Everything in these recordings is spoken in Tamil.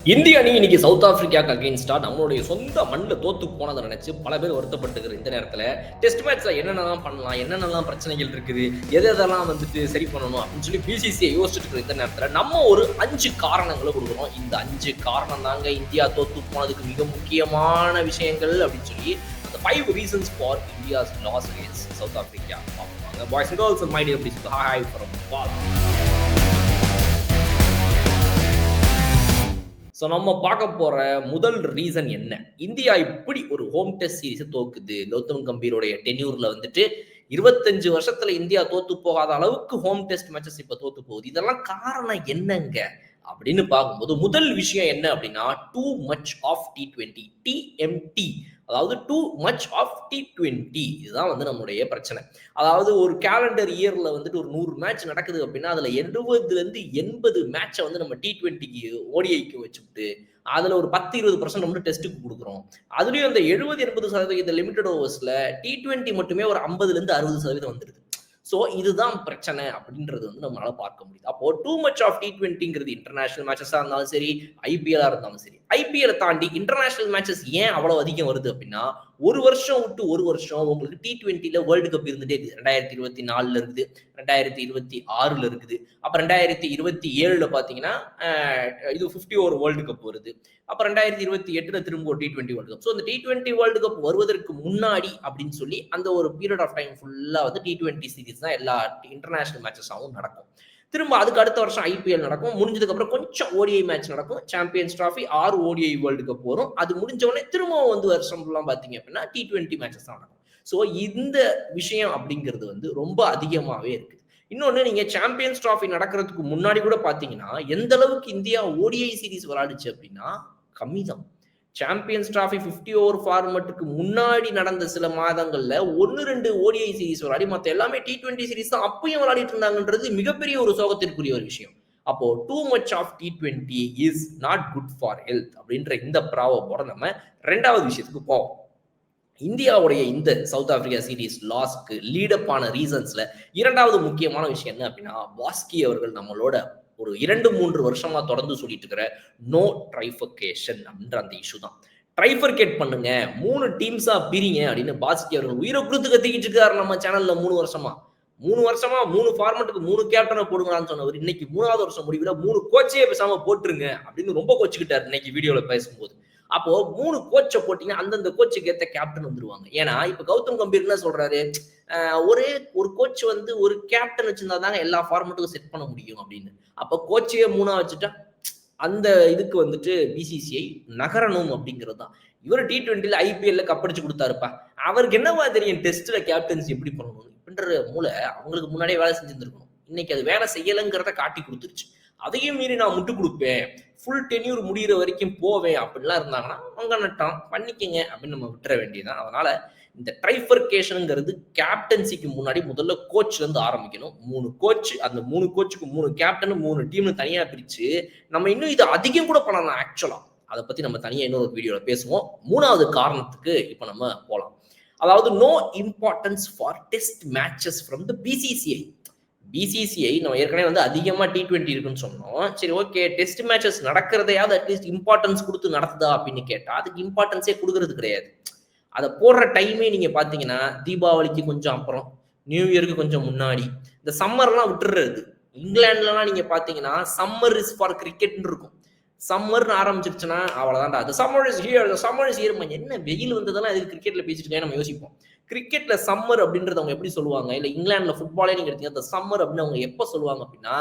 இந்திய அணி இன்னைக்கு சவுத் ஆப்பிரிக்காக்கு அகைன்ஸ்டா நம்மளுடைய சொந்த மண்ணில் தோத்து போனதை நினைச்சு பல பேர் வருத்தப்பட்டுக்கிற இந்த நேரத்தில் டெஸ்ட் மேட்ச்ல என்னென்னலாம் பண்ணலாம், என்னென்னலாம் பிரச்சனைகள் இருக்குது, எதெல்லாம் வந்துட்டு சரி பண்ணணும் அப்படின்னு சொல்லி பிசிசிஐ யோசிச்சுட்டு இருக்கிற இந்த நேரத்தில் நம்ம ஒரு 5 காரணங்களை கொடுக்குறோம். இந்த 5 காரணம் தாங்க இந்தியா தோத்து போனதுக்கு மிக முக்கியமான விஷயங்கள் அப்படின்னு சொல்லி அந்த 5 reasons for India's loss against South Africa பார்ப்பாங்க. Boys and girls my dear please hi from Paul. So நம்ம பார்க்க போற முதல் ரீசன் என்ன, இந்தியா இப்படி ஒரு ஹோம் டெஸ்ட் சீரிஸ் தோக்குது. கௌதம் கம்பீரோடைய டென்யூர்ல வந்துட்டு 25 வருஷத்துல இந்தியா தோத்து போகாத அளவுக்கு ஹோம் டெஸ்ட் மேட்சஸ் இப்ப தோத்து போகுது. இதெல்லாம் காரணம் என்னங்க அப்படின்னு பார்க்கும்போது முதல் விஷயம் என்ன அப்படின்னா too much of T20 TMT, அதாவது டூ மச் ஆஃப் T20. இதுதான் வந்து நம்மளுடைய பிரச்சனை. அதாவது ஒரு கேலண்டர் இயர்ல வந்துட்டு ஒரு 100 மேட்ச் நடக்குது அப்படின்னா அதுல 70 மேட்சை வந்து நம்ம T20க்கு ஓடிஐக்கு வச்சுட்டு அதுல ஒரு 10-20% நம்ம டெஸ்ட்டுக்கு கொடுக்குறோம். அதுலயும் அந்த 70-80% லிமிடெட் ஓவர்ஸ்ல T20 மட்டுமே ஒரு 50-60% வந்துருது. ஸோ இதுதான் பிரச்சனை அப்படின்றது வந்து நம்மளால பார்க்க முடியுது. அப்போ டூ மச் ஆஃப் T20ங்கிறது இன்டர்நேஷனல் மேட்சஸா இருந்தாலும் சரி, ஐபிஎல்லா இருந்தாலும் சரி. ஐபிஎல் தாண்டி இன்டர்நேஷனல் மேட்சஸ் ஏன் அவ்வளவு அதிகம் வருது அப்படின்னா, ஒரு வருஷம் விட்டு ஒரு வருஷம் உங்களுக்கு T20ல வேர்ல்டு கப் இருந்துட்டே இருக்குது. 2024 இருக்குது, 2026 இருக்குது, அப்ப 2027 பாத்தீங்கன்னா இது 50 ஓவர் வேர்ல்டு கப் வருது. அப்ப 2028 திரும்ப ஒரு T20 வேர்ல்டு கப். ஸோ அந்த T20 வேர்ல்டு கப் வருவதற்கு முன்னாடி அப்படின்னு சொல்லி அந்த ஒரு பீரியட் ஆஃப் டைம் ஃபுல்லா வந்து T20 சீரிஸ் தான் எல்லா இன்டர்நேஷனல் மேட்சஸாகவும் நடக்கும். திரும்ப அதுக்கு அடுத்த வருஷம் ஐபிஎல் நடக்கும். முடிஞ்சதுக்கு அப்புறம் கொஞ்சம் ஓடிஐ மேட்ச் நடக்கும். Champions trophy 6 ODI world cup வரும். அது முடிஞ்ச உடனே திரும்பவும் வந்து வருஷம் ஃபுல்லா பாத்தீங்க அப்படின்னா T20 மேட்சஸ் தான் நடக்கும். ஸோ இந்த விஷயம் அப்படிங்கிறது வந்து ரொம்ப அதிகமாவே இருக்கு. இன்னொன்னு, நீங்க சாம்பியன்ஸ் டிராஃபி நடக்கிறதுக்கு முன்னாடி கூட பாத்தீங்கன்னா எந்த அளவுக்கு இந்தியா ஓடிஐ சீரிஸ் விளையாடுச்சு அப்படின்னா கம்மிதான். சாம்பியன்ஸ் டிராஃபி 50 ஓவர் ஃபார்மட்டுக்கு முன்னாடி நடந்த சில மாதங்கள்ல 1-2 ஓடிஐ சீரிஸ் விளையாடி மத்த எல்லாமே T20 சீரிஸ் தான் அப்பயும் விளையாடிட்டு இருந்தாங்கன்றது மிகப்பெரிய ஒரு சோகத்திற்குரிய ஒரு விஷயம். அப்போ too much of T20 is not good for health அப்படின்ற இந்த ப்ராவபோட நம்ம ரெண்டாவது விஷயத்துக்கு போவோம். இந்தியாவுடைய இந்த சவுத் ஆப்பிரிக்கா சீரிஸ் லாஸ்க்கு லீடப் ஆன ரீசன்ஸ்ல இரண்டாவது முக்கியமான விஷயம் என்ன அப்படின்னா, வாஸ்கி அவர்கள் நம்மளோட ஒரு 2-3 வருஷமா தொடர்ந்து சொல்லிட்டு இருக்கிற நோ ட்ரைஃபர்கேஷன் அப்படின்ற அந்த இஷ்யூ தான். ட்ரைஃபர்கேட் பண்ணுங்க, 3 டீம்ஸா பிரிங்க அப்படின்னு பாஸ்கி அவர்கள் உயிரை கொடுத்து கத்திக்கிட்டு இருக்காரு நம்ம சேனல்ல 3 வருஷமா. 3 ஃபார்மட்டுக்கு 3 கேப்டனை போடுங்களான்னு சொன்னவர் இன்னைக்கு 3வது வருஷம் முடிவுல 3 கோச்சையே பேசாம போட்டுருங்க அப்படின்னு ரொம்ப கோச்சுக்கிட்டாரு இன்னைக்கு வீடியோல பேசும்போது. அப்போ 3 கோச்சை போட்டீங்கன்னா அந்தந்த கோச்சுக்கு ஏற்ற கேப்டன் வந்துருவாங்க. ஏன்னா இப்ப கௌதம் கம்பீர் என்ன சொல்றாரு, ஒரே ஒரு கோச் வந்து ஒரு கேப்டன் வச்சிருந்தா தாங்க எல்லா ஃபார்மட்டுக்கும் செட் பண்ண முடியும் அப்படின்னு. அப்ப கோச்சையே 3ஆ வச்சுட்டா அந்த இதுக்கு வந்துட்டு பிசிசிஐ நகரணும் அப்படிங்கிறது தான். இவர் T20ல ஐபிஎல்ல கப்படிச்சு கொடுத்தாருப்பா, அவருக்கு என்னவா தெரியும் டெஸ்ட்ல கேப்டன்சி எப்படி பண்ணணும் அப்படின்ற மூளை அவங்களுக்கு முன்னாடியே வேலை செஞ்சிருந்திருக்கணும். இன்னைக்கு அது வேலை செய்யலைங்கிறத காட்டி கொடுத்துருச்சு. அதையும் மீறி நான் முட்டு கொடுப்பேன், ஃபுல் டென்யூர் முடிகிற வரைக்கும் போவேன் அப்படின்லாம் இருந்தாங்கன்னா அவங்க நட்டம் பண்ணிக்கங்க அப்படின்னு நம்ம விட்டுற வேண்டியதான். அதனால இந்த ட்ரைஃபர்கேஷனுங்கிறது கேப்டன்சிக்கு முன்னாடி முதல்ல கோச்ல இருந்து ஆரம்பிக்கணும். 3 கோச், அந்த 3 கோச்சுக்கு 3 கேப்டன் 3 டீம்னு தனியா பிரிச்சு நம்ம இன்னும் இது அதிகம் கூட பண்ணலாம். ஆக்சுவலா அதை பத்தி நம்ம தனியா இன்னொரு வீடியோல பேசுவோம். 3வது காரணத்துக்கு இப்ப நம்ம போலாம். அதாவது no importance for test matches from the BCCI. BCCI நம்ம ஏற்கனவே வந்து அதிகமா T20 இருக்குன்னு சொன்னோம். சரி, ஓகே, டெஸ்ட் மேட்சஸ் நடக்கிறதையாவது அட்லீஸ்ட் இம்பார்ட்டன்ஸ் கொடுத்து நடத்துதா அப்படின்னு கேட்டா அதுக்கு இம்பார்ட்டன்ஸே கொடுக்கறது கிடையாது. அதை போடுற டைமே நீங்க பாத்தீங்கன்னா தீபாவளிக்கு கொஞ்சம் அப்புறம், நியூ இயருக்கு கொஞ்சம் முன்னாடி, இந்த சம்மர்லாம் விட்டுறது. இங்கிலாந்துலலாம் நீங்க பாத்தீங்கன்னா சம்மர் இஸ் ஃபார் கிரிக்கெட்னு இருக்கும். சம்மர்னு ஆரம்பிச்சிருச்சுன்னா அவ்வளவுதான்டா, the summer is here, the summer is here. என்ன வெயில் வந்ததெல்லாம் எதுக்கு கிரிக்கெட்ல பேசிட்டு நம்ம யோசிப்போம். கிரிக்கெட்ல சம்மர் அப்படின்றது அவங்க எப்படி சொல்லுவாங்க, இல்ல இங்கிலாந்துல ஃபுட்பாலே நீங்க எடுத்தீங்க the summer அப்படின்னு அவங்க எப்ப சொல்லுவாங்க அப்படின்னா,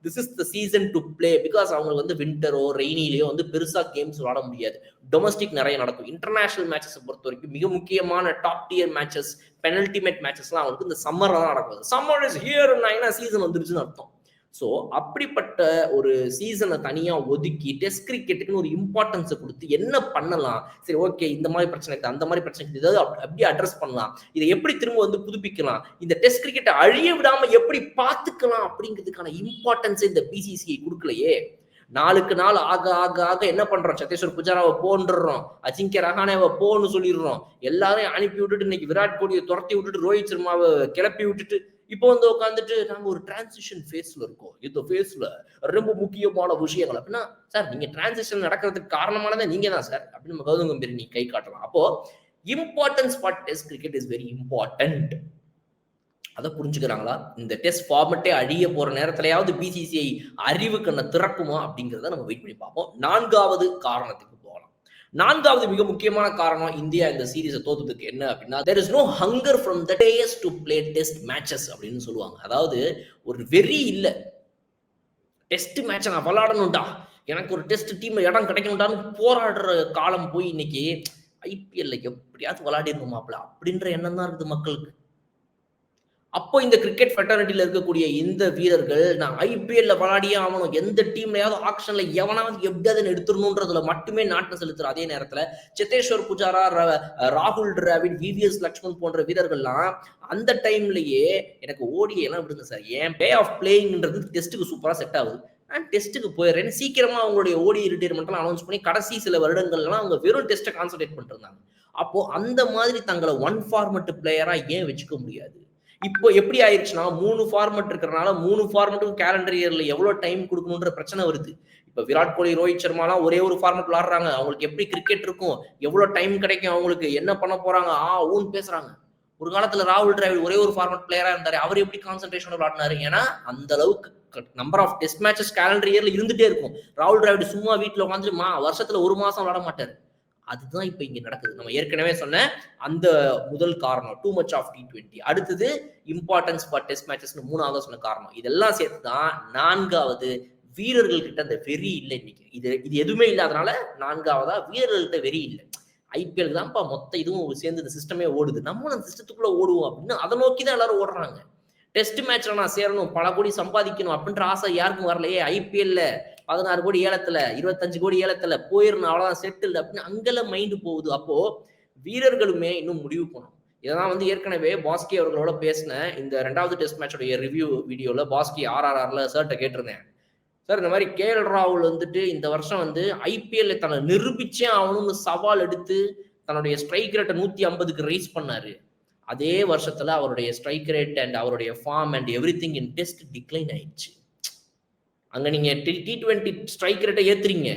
this is the season to play, because அவங்களுக்கு வந்து விண்டரோ ரெய்னிலேயோ வந்து பெருசா கேம்ஸ் விளையாட முடியாது. டொமஸ்டிக் நிறைய நடக்கும். இன்டர்நேஷனல் மேட்சஸ் பொறுத்த வரைக்கும் மிக முக்கியமான டாப் டியர் மேட்சஸ், பெனல்டிமேட் மேட்சஸ்லாம் அவங்களுக்கு இந்த சம்மர்ல தான் நடக்கும். சம்மர் இஸ் ஹியர்னா சீசன் வந்துருச்சுன்னு அர்த்தம். ஸோ அப்படிப்பட்ட ஒரு சீசனை தனியா ஒதுக்கி டெஸ்ட் கிரிக்கெட்டுக்குன்னு ஒரு இம்பார்ட்டன்ஸை கொடுத்து என்ன பண்ணலாம், சரி ஓகே இந்த மாதிரி பிரச்சனை இருக்குது, அந்த மாதிரி பிரச்சனை இருக்குது, ஏதாவது அப்படி அட்ரஸ் பண்ணலாம், இதை எப்படி திரும்ப வந்து புதுப்பிக்கலாம், இந்த டெஸ்ட் கிரிக்கெட்டை அழிய விடாம எப்படி பார்த்துக்கலாம் அப்படிங்கிறதுக்கான இம்பார்ட்டன்ஸை இந்த பிசிசிஐ கொடுக்கலையே. நாளுக்கு நாள் ஆக ஆக ஆக என்ன பண்றோம், சத்தீஸ்வர் புஜாராவை போன்றோம், அஜிங்கிய ரஹானேவை போன்னு சொல்லிடுறோம், எல்லாரையும் அனுப்பி விட்டுட்டு இன்னைக்கு விராட் கோலியை துரத்தி விட்டுட்டு ரோஹித் சர்மாவை கிளப்பி விட்டுட்டு இப்போ வந்து உட்காந்துட்டு நாங்க ஒரு டிரான்சிஷன் ஃபேஸ்ல இருக்கோம், இந்த ஃபேஸ்ல ரொம்ப முக்கியமான விஷயங்கள் அப்படின்னா, சார் நீங்க டிரான்சிஷன் நடக்கிறதுக்கு காரணமானதே நீங்க தான் சார் அப்படின்னு நம்ம கௌதம் கம்பீர் நீ கை காட்டலாம். அப்போ importance for test cricket is very important. அதை புரிஞ்சுக்கிறாங்களா? இந்த டெஸ்ட் ஃபார்மட்டே அழிய போற நேரத்திலேயாவது பிசிசிஐ அறிவு கண்ணை திறக்குமா அப்படிங்கிறத நம்ம வெயிட் பண்ணி பார்ப்போம். 4வது காரணத்துக்கு போகலாம். 4வது மிக முக்கியமான காரணம் இந்தியா இந்த சீரீஸை தோத்ததுக்கு என்ன அப்படின்னா, there is no hunger from the players to play test matches அப்படின்னு சொல்லுவாங்க. அதாவது ஒரு வெறி இல்ல, டெஸ்ட் மேட்சை நான் விளையாடணும்டா, எனக்கு ஒரு டெஸ்ட் டீம்ல இடம் கிடைக்கணும்டான்னு போராடுற காலம் போய் இன்னைக்கு ஐபிஎல்ல எப்படியாவது விளையாடிடணுமாப்ல அப்படின்ற எண்ணம் தான் இருக்குது மக்களுக்கு. அப்போ இந்த கிரிக்கெட் ஃபெட்டர்னிட்டியில இருக்கக்கூடிய இந்த வீரர்கள் நான் ஐபிஎல்ல விளையாடியே ஆகணும், எந்த டீம்லயாவது ஆக்ஷன்ல எவனாவது எப்படியாவது எடுத்துடணுன்றதுல மட்டுமே நாட்டம் செலுத்துற அதே நேரத்துல சேத்தேஸ்வர் புஜாரா, ராகுல் டிராவிட், விவிஎஸ் லக்ஷ்மன் போன்ற வீரர்கள்லாம் அந்த டைம்லயே எனக்கு ஓடி எல்லாம் விடுங்க சார், என் பே ஆஃப் பிளேயிங்ன்றது டெஸ்ட்டுக்கு சூப்பரா செட் ஆகுது, நான் டெஸ்ட்டுக்கு போயிடுறேன் சீக்கிரமா அவங்களுடைய ஓடி ரிட்டையர்மெண்ட் அனௌன்ஸ் பண்ணி கடைசி சில வருடங்கள்லாம் அவங்க வெறும் டெஸ்ட்டை கான்சன்ட்ரேட் பண்ணிட்டு இருந்தாங்க. அப்போ அந்த மாதிரி தங்களை ஒன் ஃபார்மட் பிளேயரா ஏன் வச்சுக்க முடியாது? இப்போ எப்படி ஆயிடுச்சுன்னா 3 ஃபார்மட் இருக்கிறனால 3 ஃபார்மட்டுக்கும் கேலண்டர் இயர்ல எவ்வளவு டைம் கொடுக்கணும்ன்ற பிரச்சனை வருது. இப்ப விராட் கோலி, ரோஹித் சர்மாலாம் ஒரே ஒரு ஃபார்மட் விளையாடுறாங்க, அவங்களுக்கு எப்படி கிரிக்கெட் இருக்கும், எவ்வளவு டைம் கிடைக்கும், அவங்களுக்கு என்ன பண்ண போறாங்க ஊன்னு பேசுறாங்க. ஒரு காலத்துல ராகுல் டிராவிட் ஒரே ஒரு ஃபார்மட் பிளேயரா இருந்தாரு, அவர் எப்படி கான்சன்ட்ரேஷன் விளையாடினாரு? ஏன்னா அந்த அளவுக்கு number of test matches calendar இயர்ல இருந்துட்டே இருக்கும். ராகுல் டிராவிட் சும்மா வீட்டுல உட்காந்து வருஷத்துல ஒரு மாசம் விளையாட மாட்டாரு. அதுதான் இப்ப இங்க நடக்குது. நம்ம ஏற்கனவே சொன்ன அந்த முதல் காரணம் டூ மச் ஆஃப் T20. அடுத்தது இம்பார்ட்டன்ஸ் ஃபார் டெஸ்ட் மேட்சஸ் 3வது சொன்ன காரணம். இதெல்லாம் சேர்த்துதான் 4வது வீரர்கள் கிட்ட அந்த வெறி இல்லை இன்னைக்கு. இது எதுவுமே இல்லாதனால 4வதா வீரர்கள்ட்ட வெறி இல்லை. ஐபிஎல் தான்ப்பா மொத்த இதுவும் சேர்ந்து இந்த சிஸ்டமே ஓடுது, நம்ம அந்த சிஸ்டத்துக்குள்ள ஓடுவோம் அப்படின்னு அதை நோக்கிதான் எல்லாரும் ஓடுறாங்க. டெஸ்ட் மேட்ச்ல நான் சேரணும், பல கோடி சம்பாதிக்கணும் அப்படின்ற ஆசை யாருக்கும் வரலையே. ஐபிஎல்ல 16 கோடி ஏலத்துல, 25 கோடி ஏலத்துல போயிடணும், அவ்வளவுதான் செட்டில் அப்படின்னு அங்கெல்லாம் மைண்டு போகுது. அப்போ வீரர்களுமே இன்னும் முடிவு பண்ணணும். இதெல்லாம் வந்து ஏற்கனவே பாஸ்கி அவர்களோட பேசின இந்த 2வது டெஸ்ட் மேட்சோட ரிவ்யூ வீடியோல பாஸ்கி RRRல சார்ட்ட கேட்டிருந்தேன், சார் இந்த மாதிரி KL ராகுல் வந்துட்டு இந்த வருஷம் வந்து ஐபிஎல்ல தன்னை நிரூபிச்சே ஆகணும்னு சவால் எடுத்து தன்னுடைய ஸ்ட்ரைக் ரேட்டை 150க்கு ரைஸ் பண்ணாரு. அதே வருஷத்துல அவருடைய ஸ்ட்ரைக் ரேட் அண்ட் அவருடைய form and everything in test decline ஆயிடுச்சு. அங்க நீங்க T20 ஸ்ட்ரைக் ரேட்டை ஏத்துறீங்க,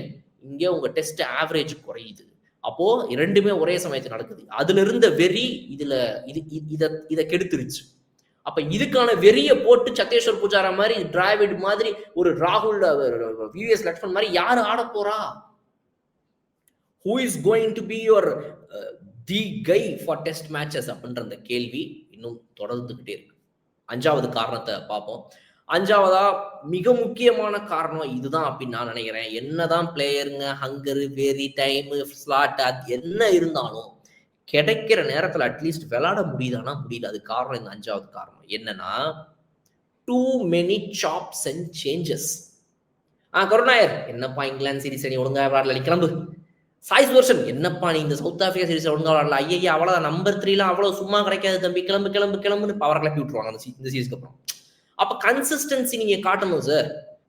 இங்க உங்க டெஸ்ட் ஆவரேஜ் குறையுது. அப்போ இரண்டுமே ஒரே சமயத்தில் நடக்குது. அதுல இருந்த வெறி இத கெடுத்துருச்சு. அப்ப இதுக்கான வெறிய போட்டு சத்தேஸ்வர் புஜாரா மாதிரி, டிராவிட் மாதிரி, ஒரு ராகுல், விவிஎஸ் லக்ஷ்மன் மாதிரி யாரு ஆட போறா? Who is going to be your the guy for test matches அப்படின்ற அந்த கேள்வி இன்னும் தொடர்ந்துகிட்டே இருக்கு. 5வது காரணத்தை பார்ப்போம். 5வதா மிக முக்கியமான காரணம் இதுதான் அப்படின்னு நான் நினைக்கிறேன். என்னதான் பிளேயருங்க ஹங்கரு, வெரி, டைம், ஸ்லாட் அது என்ன இருந்தாலும் கிடைக்கிற நேரத்துல அட்லீஸ்ட் விளையாட முடியுதானா? முடியல. அது காரணம் இந்த 5வது காரணம் என்னன்னா, too many chops and changes. கருணாயர், என்னப்பா இங்கிலாந்து சீரிஸ் நீ ஒழுங்கா விளையாடல, கிளம்பு. சாய் சுதர்ஷன், என்னப்பா நீ இந்த சவுத் ஆப்பிரிக்கா சீரிஸ் ஒழுங்கா விளையாடல, ஐயா அவ்வளவுதான், நம்பர் 3 அவ்வளவு சும்மா கிடைக்காது தம்பி, கிளம்பு கிளம்பு கிளம்புன்னு பவர் கிளப்பி விட்டுருவாங்க இந்த சீரிஸ்க்கு அப்புறம். அப்ப கன்சிஸ்டன்சி நீங்க காட்டணும் சார்.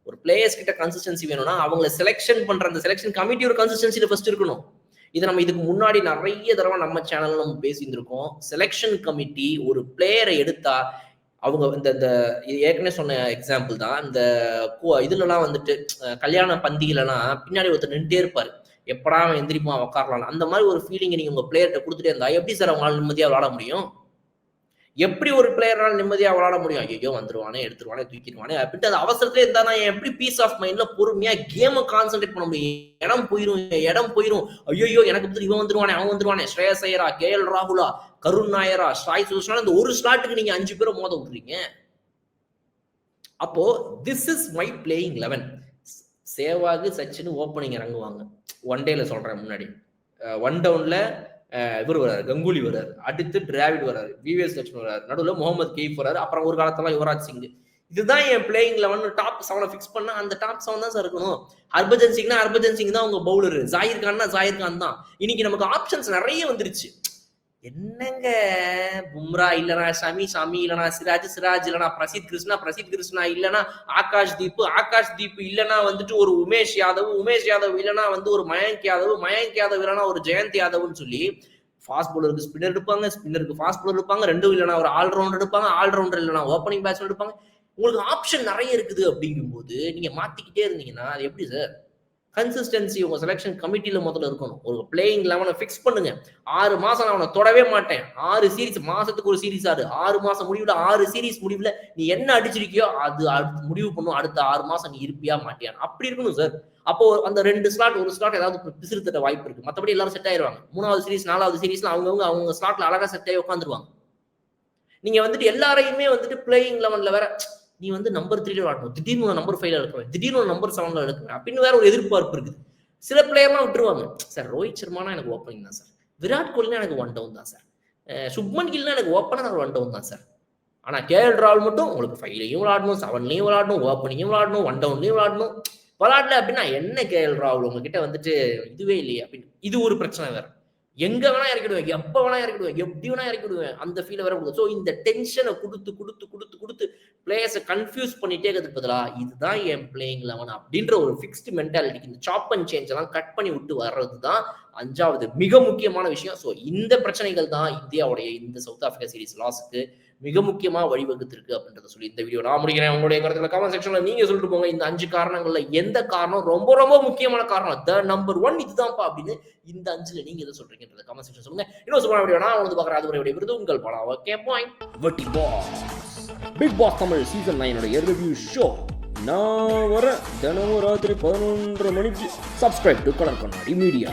ஒரு பிளேயர்ஸ் கிட்ட கன்சிஸ்டன்சி வேணும்னா அவங்களை செலெக்ஷன் பண்ற அந்த செலெக்ஷன் கமிட்டி ஒரு கன்சிஸ்டன்சில ஃபர்ஸ்ட் இருக்கணும். இதை நம்ம இதுக்கு முன்னாடி நிறைய தடவை நம்ம சேனல்ல நம்ம பேசியிருந்திருக்கோம். செலெக்ஷன் கமிட்டி ஒரு பிளேயரை எடுத்தா அவங்க இந்த ஏற்கனவே சொன்ன எக்ஸாம்பிள் தான், இந்த இதுலலாம் வந்துட்டு கல்யாண பந்தியிலலாம் பின்னாடி ஒருத்தர் நின்றுட்டே இருப்பாரு, எப்படா அவன் எந்திரிப்பான் உட்காரலாம், அந்த மாதிரி ஒரு ஃபீலிங் நீங்க உங்க பிளேயர்கிட்ட கொடுத்துட்டே இருந்தா எப்படி சார் அவங்களால நிம்மதியா விளையாட முடியும்? எப்படி ஒரு பிளேயரால் நிம்மதியா விளையாட முடியும்? ஐயோ வந்துருவானே, எடுத்துருவானே, தூக்கிடுவானே அப்படின்ட்டு அது அவசரத்துல இருந்தா நான் எப்படி பீஸ் ஆஃப் மைண்ட்ல பொறுமையா கேமை கான்சென்ட்ரேட் பண்ண முடியும்? இடம் போயிரும். ஐயோ எனக்கு பத்தி இவன் வந்துருவானே, அவன் வந்துருவானே, ஸ்ரேயஸ் ஐயரா, KL ராகுலா, கருண் நாயரா, சாய் சுதர்ஷனா, இந்த ஒரு ஸ்லாட்டுக்கு நீங்க 5 பேரை மோத விட்டுறீங்க. அப்போ this is my playing 11. Sehwag, Sachin opening இறங்குவாங்க. ஒன் டேல சொல்றேன், முன்னாடி 1 டவுன்ல இவர் வர்றாரு, கங்குலி வர்றாரு, அடுத்து டிராவிட் வர்றாரு, விவிஎஸ் லட்சுமி வர்றாரு, நடுவில் முகமது கெய்ஃப் வர்றாரு, அப்புறம் ஒரு காலத்துல யுவராஜ் சிங். இதுதான் என் பிளேயிங் 11. டாப் 7 ஃபிக்ஸ் பண்ணா அந்த டாப் 7 தான் சார் இருக்கணும். ஹர்பஜன் சிங் தான் உங்க பவுலர், ஜாகிர் கான் தான். இன்னைக்கு நமக்கு ஆப்ஷன்ஸ் நிறைய வந்துருச்சு. என்னங்க பும்ரா இல்லனா ஷமி இல்லனா சிராஜ் இல்லனா பிரசித் கிருஷ்ணா இல்லனா ஆகாஷ் தீப் இல்லனா வந்துட்டு ஒரு உமேஷ் யாதவ் இல்லனா வந்து ஒரு மயங்க் யாதவ் இல்லனா ஒரு ஜெயந்த் யாதவ்னு சொல்லி ஃபாஸ்ட் பவுலருக்கு ஸ்பின்னர் எடுப்பாங்க, ஸ்பின்னருக்கு ஃபாஸ்ட் பவுலர் எடுப்பாங்க, ரெண்டும் இல்லைனா ஒரு ஆல்ரவுண்டர் எடுப்பாங்க, ஆல்ரவுண்டர் இல்லைனா ஓப்பனிங் பேட்ஸ்மேன் எடுப்பாங்க. உங்களுக்கு ஆப்ஷன் நிறைய இருக்குது அப்படிங்கும்போது நீங்க மாத்திக்கிட்டே இருந்தீங்கன்னா அது எப்படி சார்? கன்சிஸ்டன்சி உங்க செலக்ஷன் கமிட்டில முதல்ல இருக்கணும். ஒரு பிளேயிங் 11 ஃபிக்ஸ் பண்ணுங்க. 6 மாசம் நான் அவனை தொடவே மாட்டேன். 6 சீரிஸ் மாசத்துக்கு ஒரு சீரிஸ் ஆடு. 6 மாசம் முடிவுல 6 சீரிஸ் முடிவுல நீ என்ன அடிச்சிருக்கியோ அது முடிவு பண்ணும். அடுத்த 6 மாசம் நீ இருப்பியா மாட்டியா? அப்படி இருக்கணும் சார். அப்போ அந்த 2 ஸ்லாட் ஒரு ஸ்லாட் ஏதாவது பிசிறுத்தட்ட வாய்ப்பு இருக்கு. மத்தபடி எல்லாரும் செட் ஆயிருவாங்க. 3வது சீரிஸ் 4வது சீரிஸ்ல அவங்க ஸ்லாட்ல அழகா செட் ஆகி உட்காந்துருவாங்க. நீங்க வந்துட்டு எல்லாரையுமே வந்துட்டு பிளேயிங் 11ல வேற நீ வந்து நம்பர் 3ல விளாடணும், திடீர்னு நம்பர் 5ல எடுக்கணும், திடீர்னு நம்பர் 7ல எடுக்கணும் அப்படின்னு வேற ஒரு எதிர்பார்ப்பு இருக்குது. சில பிளேயர்லாம் விட்டுருவாங்க. சார் ரோஹித் சர்மானா எனக்கு ஓப்பனிங் தான் சார், விராட் கோலினா எனக்கு 1 டவுன் தான் சார், சுப்மன் கில்னா எனக்கு ஓப்பனர் 1 டவுன் தான் சார். ஆனா கேஎல் ராகுல் மட்டும் உங்களுக்கு 5லையும் விளாடணும், 7லையும் விளாடணும், ஓப்பனிங்கும் விளாடணும், 1 டவுன்லையும் விளாடணும். விளாடல அப்படின்னா என்ன கேஎல் ராகுல் உங்ககிட்ட வந்துட்டு இதுவே இல்லையே அப்படின்னு இது ஒரு பிரச்சனை வேற. எங்க வேணா இறக்கிடுவேன், எப்ப வேணா இறக்கிடுவேன், எப்படி வேணா இறக்கிடுவேன், அந்த ஃபீல வேற கொடுக்கும். ஸோ இந்த டென்ஷனை கொடுத்து பிளேயர்ஸை கன்ஃபியூஸ் பண்ணிட்டே இருக்கிறதுக்கு பதிலா இதுதான் என் பிளேயிங் 11 அப்படின்ற ஒரு ஃபிக்ஸ்டு மென்டாலிட்டிக்கு இந்த சாப் அண்ட் சேஞ்ச் எல்லாம் கட் பண்ணி விட்டு வர்றது தான் 5வது மிக முக்கியமான விஷயம். ஸோ இந்த பிரச்சனைகள் தான் இந்தியாவுடைய இந்த சவுத் ஆப்பிரிக்கா சீரிஸ் லாஸுக்கு மிக முக்கியமா வழிவகுத்திருக்கு அப்படின்றத சொல்லி இந்த வீடியோ நான் முடிக்கிறேன். உங்களுடைய கருத்துல கமெண்ட் செக்ஷன்ல நீங்க சொல்லிட்டு போங்க. இந்த 5 காரணங்கள்ல எந்த காரணம் ரொம்ப ரொம்ப முக்கியமான காரணம், த நம்பர் 1 இதுதான்ப்பா அப்படின்னு இந்த 5ல நீங்க எதை சொல்றீங்கன்றத கமெண்ட் செக்ஷன் சொல்லுங்க. இன்னொரு சூப்பரான வீடியோ நான் வந்து பார்க்குறேன். அது ஒரு விருது உங்கள் படம். ஓகே பாயிண்ட் வட்டி boss Bigg Boss Tamil season 9 review show நான் வர தினமும் ராத்திரி 11:30 மணிக்கு. Subscribe to colour Kannadi media.